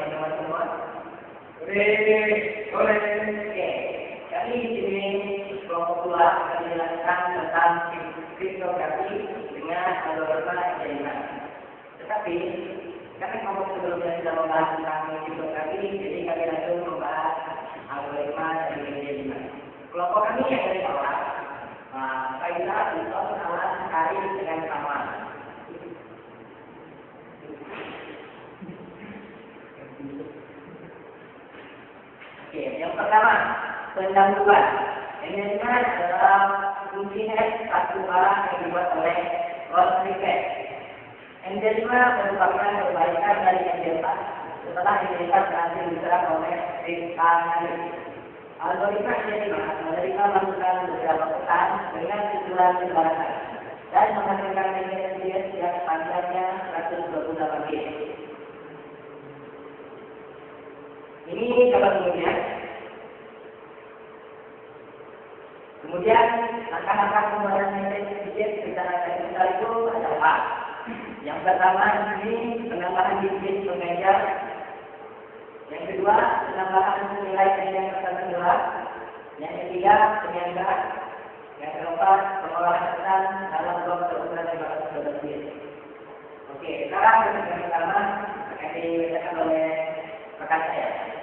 teman-teman semua. Oleh kami di sini kelompok pula akan menjelaskan tentang kriptografi dengan algoritma jaringan. Tetapi karena kelompok sebelumnya sudah membahas tentang kriptografi, jadi kami langsung membahas algoritma jaringan. Kelompok kami yang dari bawah, Faizal, Ustaz, Alan, Karim dengan Kamal. Oke, yang pertama, pendahuluan. Ini adalah fungsi satu barang yang dibuat oleh Rolls Royce. MD5 merupakan perbaikan dari MD4 setelah MD4 berhasil diserap oleh Ritkanari. Algoritma MD5 menerima masukan beberapa pesan dengan tujuan pembalasan dan menghasilkan MD5 yang panjangnya 128 bit. Ini dapat kemudian langkah-langkah pembuatan bit secara teknikal itu ada apa? Yang pertama ini penambahan bit pengganjal. Yang kedua penambahan nilai panjang tertentu. Yang ketiga penyangga. Yang keempat pengolahan pesan dalam blok berukuran 512 bit. Oke, sekarang yang pertama akan dibacakan oleh rekan saya.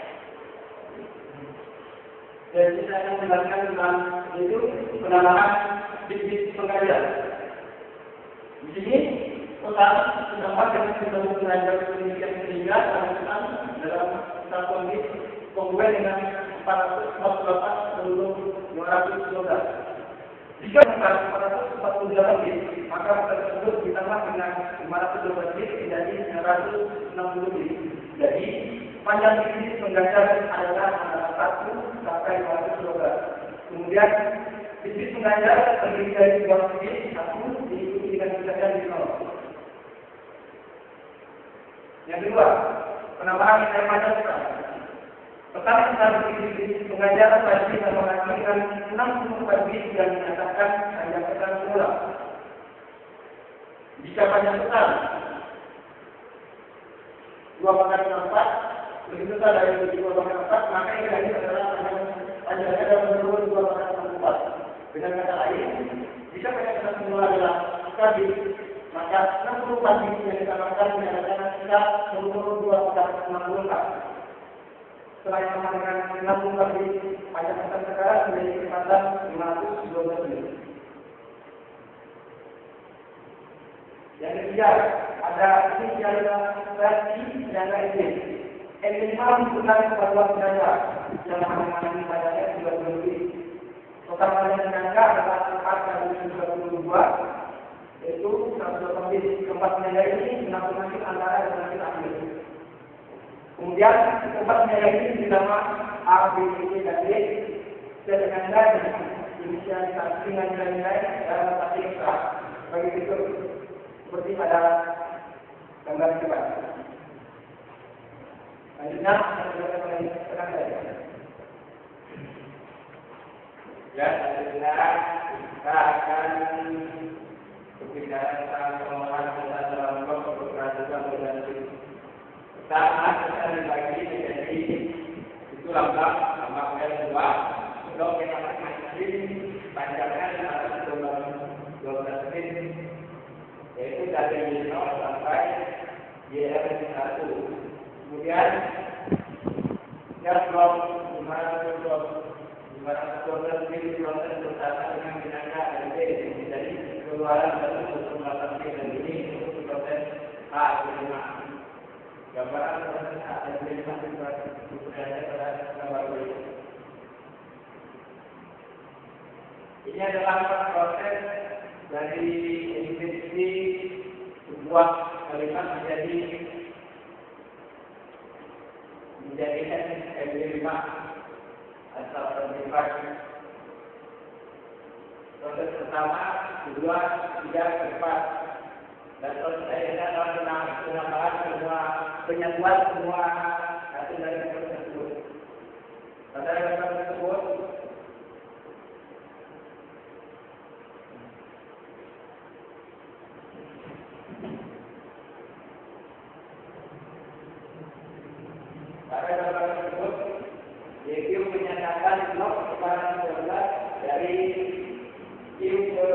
Jadi saya akan menjelaskan tentang itu penambahan bit pengganjal. Di sini total terdapat dengan sistem pengganjal sedemikian sehingga dalam satu bit kongruen dengan 448 sebelum 212. Jika 448 bit, maka tersebut ditambah dengan 512 bit menjadi 960 bit. Jadi panjang bit pengganjal adalah antara 1 sampai 212. Kemudian bit pengganjal terdiri dari 2 bit, 1 diikuti dengan pengganjal di 0. Yang kedua, penambahan nilai panjang pesan. Pesan besar bit pengganjal pasti akan menghasilkan 64 bit yang menyatakan panjang pesan semula. Jika panjang pesan 2/4 lebih besar dari 2/4, maka ini adalah panjangnya dapat menurun 2/4. Dengan kata lain, jika panjang pesan semula adalah 4 bit, maka 64 bit yang ditambahkan menyatakan kita menurun 2/64. Setelah yang sama dengan 64 bit, panjang pesan sekarang menjadi kecepatan 512 bit. Yang ketiga, ada inisialisasi penyangga MD. MD5 bukan kesatuan penyangga yang mengandung padanya 30 bit. Total panjang penyangga adalah 4/32, yaitu 108 bit. Keempat penyangga ini mengakomodasi antara dengan akhir. Kemudian keempat penyangga ini dinama A, B, C, dan D. Penyangga dengan inisialisasi dengan nilai-nilai dalam tata ekstra bagi berikut. Seperti pada gambar di depan. Selanjutnya, kita ya, selanjutnya kita akan berbicara tentang pengolahan pesan dalam blok berkelanjutan berlanjut. Pertama, kita dibagi menjadi itu lambang L2, blok yang masing-masing panjangnya 12 bit. Yaitu dari 0 sampai YR1. Kemudian yang blok 512 bit proses bersama dengan penyangga LD. Jadi keluaran baru 28 bit dan ini untuk proses A5. Gambaran proses A5 berada pada gambar berikut. Ini adalah proses dari definisi sebuah kalimat menjadikan MD5 atau MD5. Proses pertama, kedua, ketiga, keempat. Dan proses akhirnya adalah penambahan semua penyatuan semua hasil dari proses tersebut. Pada gambar tersebut blok kepala 13 dari Q ke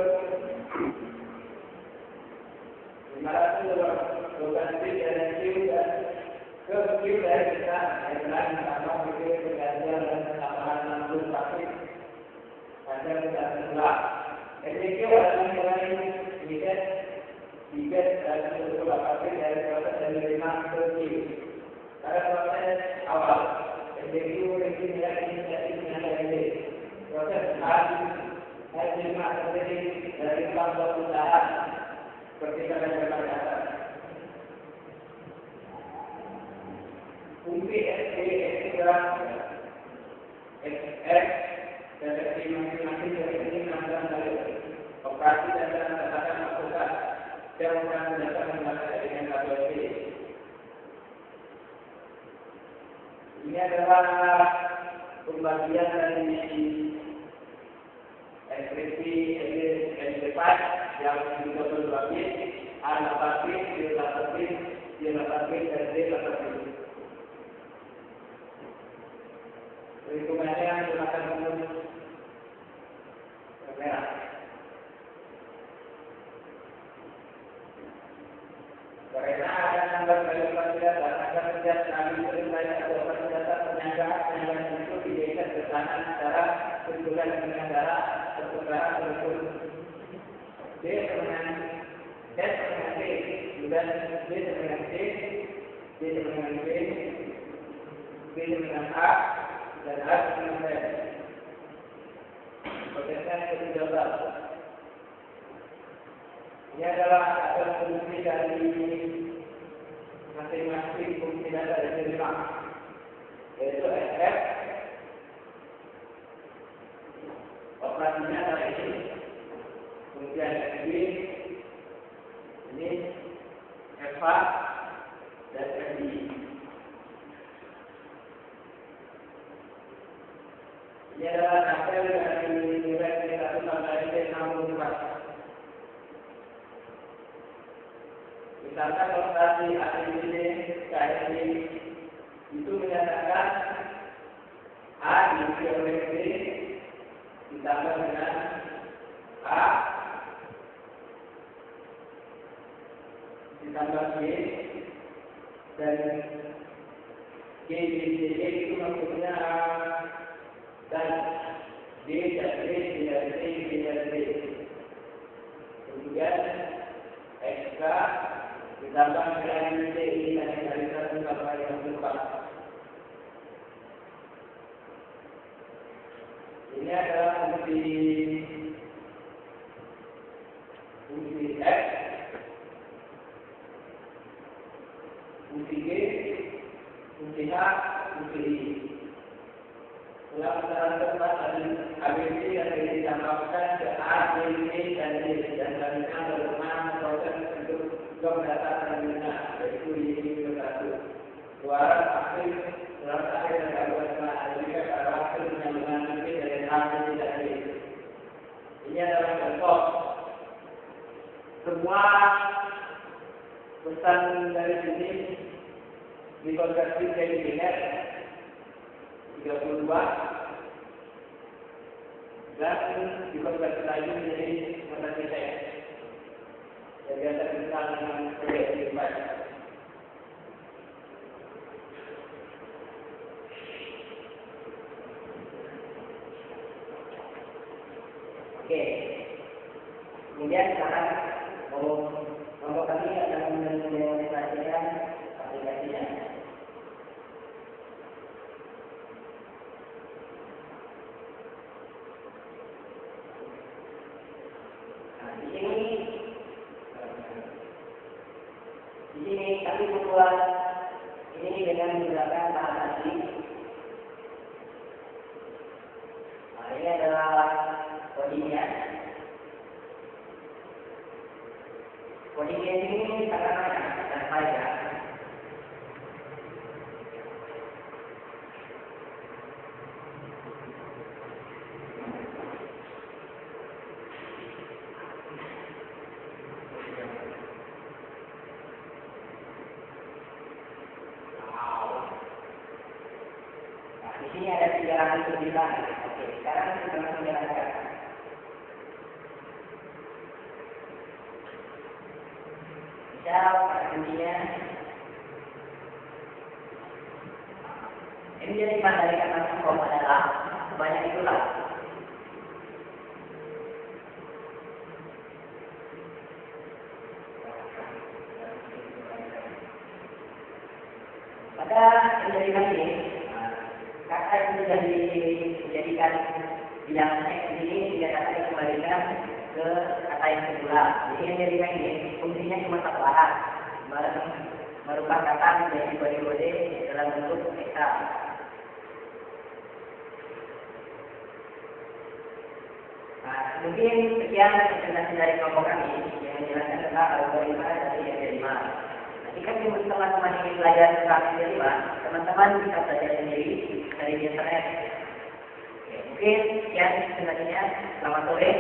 512 bit dari Q dan ke Q dari kita yang sama begitu pergantian dan tambahan 60 bit pada kita semula. Jadi Q adalah nilai tiket dari 28 bit dari proses dari 5 ke Q. Pada proses awal, SDQ nilai proses hari 5 terdiri dari 40 usaha seperti kalian berkata. Fungsi SD adalah XF dan SD masing-masing dari ini menambah dari operasi dan katakan masukkan yang akan mendapatkan dengan KBP. Ini adalah pembagian dari ekspresi SD4 yang 32 bit, A8 bit, D8 bit, D8 bit, dan D8 bit. Perhitungannya menggunakan rumus merah. Karena ada nomor kali pelajaran dan agar setiap kali selesai atau senjata penyangga itu diberikan ke kanan secara berjalan dengan cara pertukaran berukur D dengan D, dan D dengan C, D dengan B, B dengan A, dan A dengan B. Prosesnya seperti ini adalah hasil fungsi dari masing-masing fungsi data dari 5, yaitu SF, operasinya adalah ini, kemudian FB, ini FA, dan FI. Ini adalah hasil dari nilai T1 sampai T64. Misalkan operasi ABCD KSD itu menyatakan A diisi oleh B ditambah dengan A ditambah B dan G, B, C, D itu maksudnya A dan D dan B, D dan C, D dan D. Kemudian XK ditambah dengan C ini dari 1 sampai 4. Ini adalah fungsi X, fungsi G, fungsi H, fungsi I. Dalam putaran keempat ABC yang ditambahkan ke A, B, C, dan D dan selanjutnya bagaimana proses untuk blok data terminal yaitu ini ke 1. Keluaran aktif dalam akhir dan gabungan juga pada hasil penyambungan nanti dari A, B, C, dan D. Ini adalah contoh. Semua pesan dari sini dikonversi jadi biner 32 dan dikonversi lagi menjadi notasi saya. Jadi biasa kita dengan proyek dibaca. Oke. Kemudian sekarang kelompok kami akan mendemonstrasikan aplikasinya. Di sini kami membuat ini dengan menggunakan bahan asli. Nah, ini adalah codingnya. Codingnya ini sangat banyak dan panjang. Di sini ada 300 9. Oke, sekarang kita langsung jalankan. Misal pada kuncinya ini jadi dari kata hukum adalah banyak itulah. Pada menjadi ini, kata yang sudah dijadikan bilangan X ini tidak dapat dikembalikan ke kata yang semula. Jadi yang menjadikan ini fungsinya cuma satu arah, merubah kata menjadi kode-kode dalam bentuk hexa. Nah, mungkin sekian presentasi dari kelompok kami yang menjelaskan tentang algoritma dari yang 5. Jika teman-teman ingin belajar tentang yang 5, teman-teman bisa belajar sendiri dari internet. Oke, mungkin sekian presentasinya. Selamat sore.